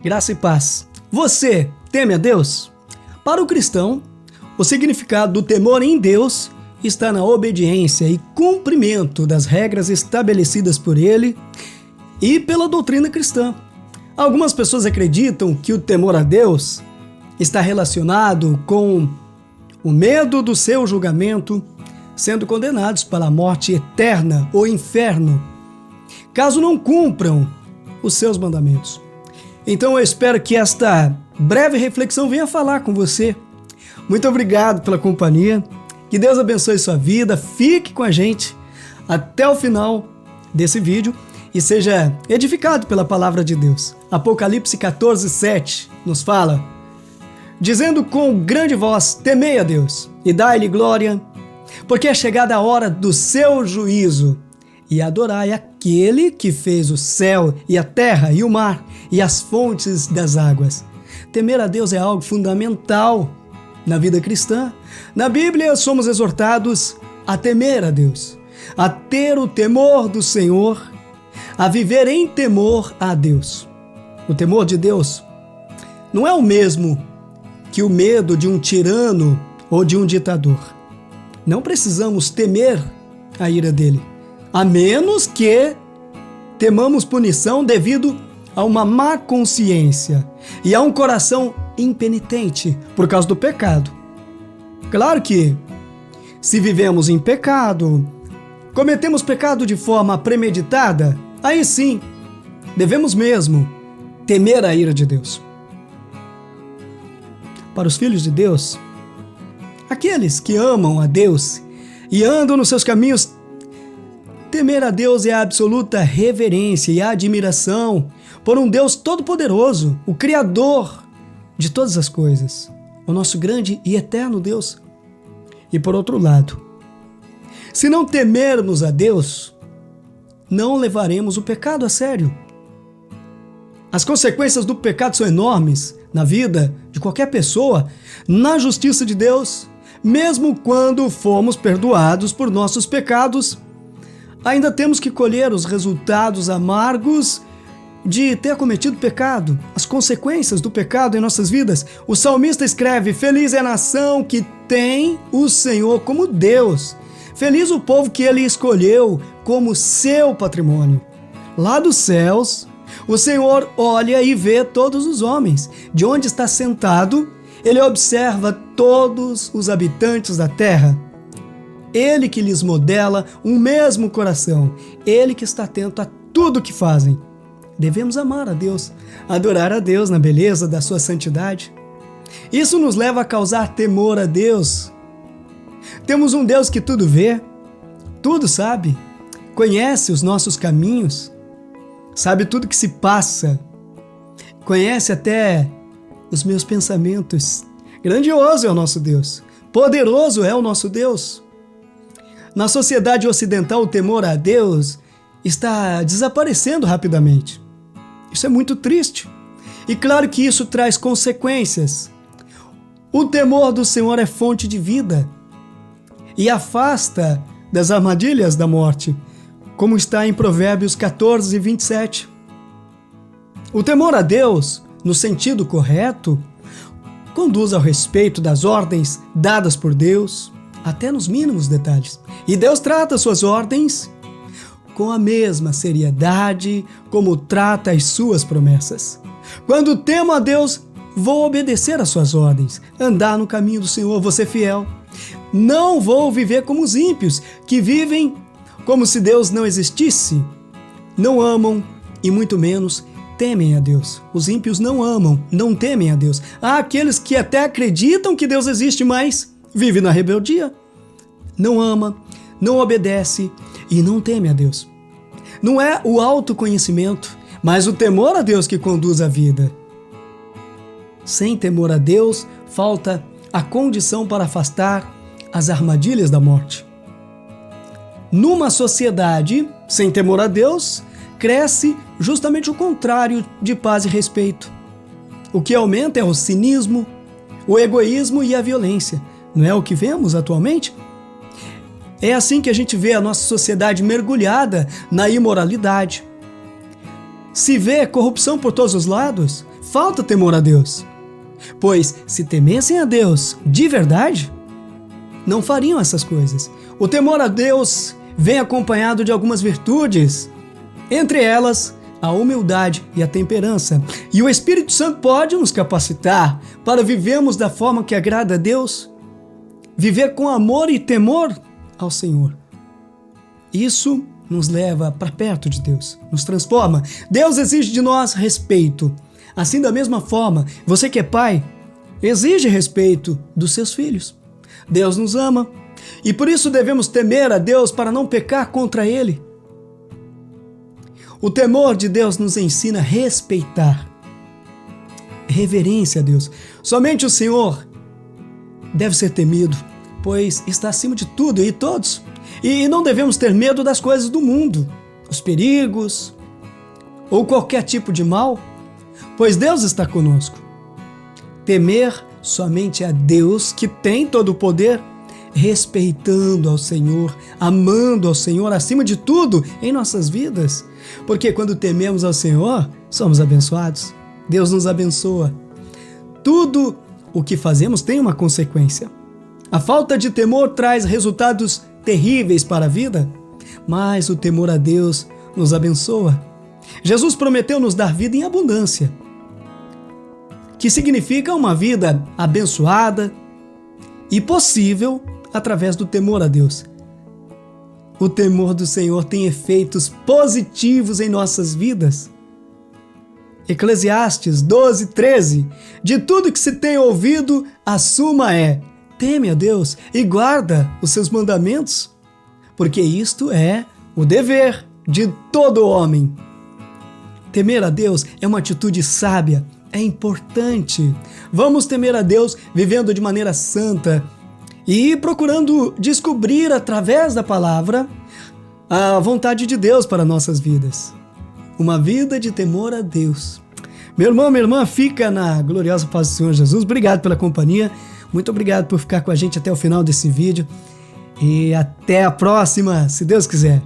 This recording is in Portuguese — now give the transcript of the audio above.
Graça e paz. Você teme a Deus? Para o cristão, o significado do temor em Deus está na obediência e cumprimento das regras estabelecidas por Ele e pela doutrina cristã. Algumas pessoas acreditam que o temor a Deus está relacionado com o medo do seu julgamento, sendo condenados para a morte eterna ou inferno, caso não cumpram os seus mandamentos. Então eu espero que esta breve reflexão venha falar com você. Muito obrigado pela companhia. Que Deus abençoe sua vida. Fique com a gente até o final desse vídeo e seja edificado pela palavra de Deus. Apocalipse 14:7 nos fala: dizendo com grande voz, temei a Deus e dai-lhe glória, porque é chegada a hora do seu juízo, e adorai aquele que fez o céu e a terra e o mar e as fontes das águas. Temer a Deus é algo fundamental na vida cristã. Na Bíblia somos exortados a temer a Deus, a ter o temor do Senhor, a viver em temor a Deus. O temor de Deus não é o mesmo que o medo de um tirano ou de um ditador. Não precisamos temer a ira dele, a menos que temamos punição devido a uma má consciência e a um coração impenitente por causa do pecado. Claro que, se vivemos em pecado, cometemos pecado de forma premeditada, aí sim, devemos mesmo temer a ira de Deus. Para os filhos de Deus, aqueles que amam a Deus e andam nos seus caminhos, temer a Deus é a absoluta reverência e a admiração por um Deus todo-poderoso, o Criador de todas as coisas, o nosso grande e eterno Deus. E por outro lado, se não temermos a Deus, não levaremos o pecado a sério. As consequências do pecado são enormes na vida de qualquer pessoa, na justiça de Deus. Mesmo quando fomos perdoados por nossos pecados, ainda temos que colher os resultados amargos de ter cometido pecado, as consequências do pecado em nossas vidas. O salmista escreve: feliz é a nação que tem o Senhor como Deus. Feliz o povo que ele escolheu como seu patrimônio. Lá dos céus, o Senhor olha e vê todos os homens. De onde está sentado, ele observa todos os habitantes da terra. Ele que lhes modela um mesmo coração. Ele que está atento a tudo o que fazem. Devemos amar a Deus, adorar a Deus na beleza da sua santidade. Isso nos leva a causar temor a Deus. Temos um Deus que tudo vê, tudo sabe, conhece os nossos caminhos, sabe tudo que se passa, conhece até os meus pensamentos. Grandioso é o nosso Deus, poderoso é o nosso Deus. Na sociedade ocidental, o temor a Deus está desaparecendo rapidamente. Isso é muito triste. E claro que isso traz consequências. O temor do Senhor é fonte de vida e afasta das armadilhas da morte, como está em Provérbios 14:27. O temor a Deus, no sentido correto, conduz ao respeito das ordens dadas por Deus, até nos mínimos detalhes. E Deus trata suas ordens com a mesma seriedade como trata as suas promessas. Quando temo a Deus, vou obedecer às suas ordens, andar no caminho do Senhor, vou ser fiel. Não vou viver como os ímpios, que vivem como se Deus não existisse. Não amam e muito menos temem a Deus. Os ímpios não amam, não temem a Deus. Há aqueles que até acreditam que Deus existe, mas vivem na rebeldia. Não ama, não obedece e não teme a Deus. Não é o autoconhecimento, mas o temor a Deus que conduz a vida. Sem temor a Deus, falta a condição para afastar as armadilhas da morte. Numa sociedade sem temor a Deus, cresce justamente o contrário de paz e respeito. O que aumenta é o cinismo, o egoísmo e a violência. Não é o que vemos atualmente? É assim que a gente vê a nossa sociedade mergulhada na imoralidade. Se vê corrupção por todos os lados, falta temor a Deus. Pois se temessem a Deus de verdade, não fariam essas coisas. O temor a Deus vem acompanhado de algumas virtudes, entre elas a humildade e a temperança. E o Espírito Santo pode nos capacitar para vivermos da forma que agrada a Deus, viver com amor e temor ao Senhor. Isso nos leva para perto de Deus, nos transforma. Deus exige de nós respeito. Assim, da mesma forma, você que é pai, exige respeito dos seus filhos. Deus nos ama e por isso devemos temer a Deus para não pecar contra Ele. O temor de Deus nos ensina a respeitar, reverência a Deus. Somente o Senhor deve ser temido, pois está acima de tudo e todos. E não devemos ter medo das coisas do mundo, os perigos ou qualquer tipo de mal, pois Deus está conosco. Temer somente a Deus, que tem todo o poder, respeitando ao Senhor, amando ao Senhor acima de tudo em nossas vidas. Porque quando tememos ao Senhor, somos abençoados. Deus nos abençoa. Tudo o que fazemos tem uma consequência. A falta de temor traz resultados terríveis para a vida, mas o temor a Deus nos abençoa. Jesus prometeu nos dar vida em abundância, que significa uma vida abençoada e possível através do temor a Deus. O temor do Senhor tem efeitos positivos em nossas vidas. Eclesiastes 12:13: de tudo que se tem ouvido, a suma é: teme a Deus e guarda os seus mandamentos, porque isto é o dever de todo homem. Temer a Deus é uma atitude sábia, é importante. Vamos temer a Deus vivendo de maneira santa e procurando descobrir através da palavra a vontade de Deus para nossas vidas. Uma vida de temor a Deus. Meu irmão, minha irmã, fica na gloriosa paz do Senhor Jesus. Obrigado pela companhia. Muito obrigado por ficar com a gente até o final desse vídeo. E até a próxima, se Deus quiser.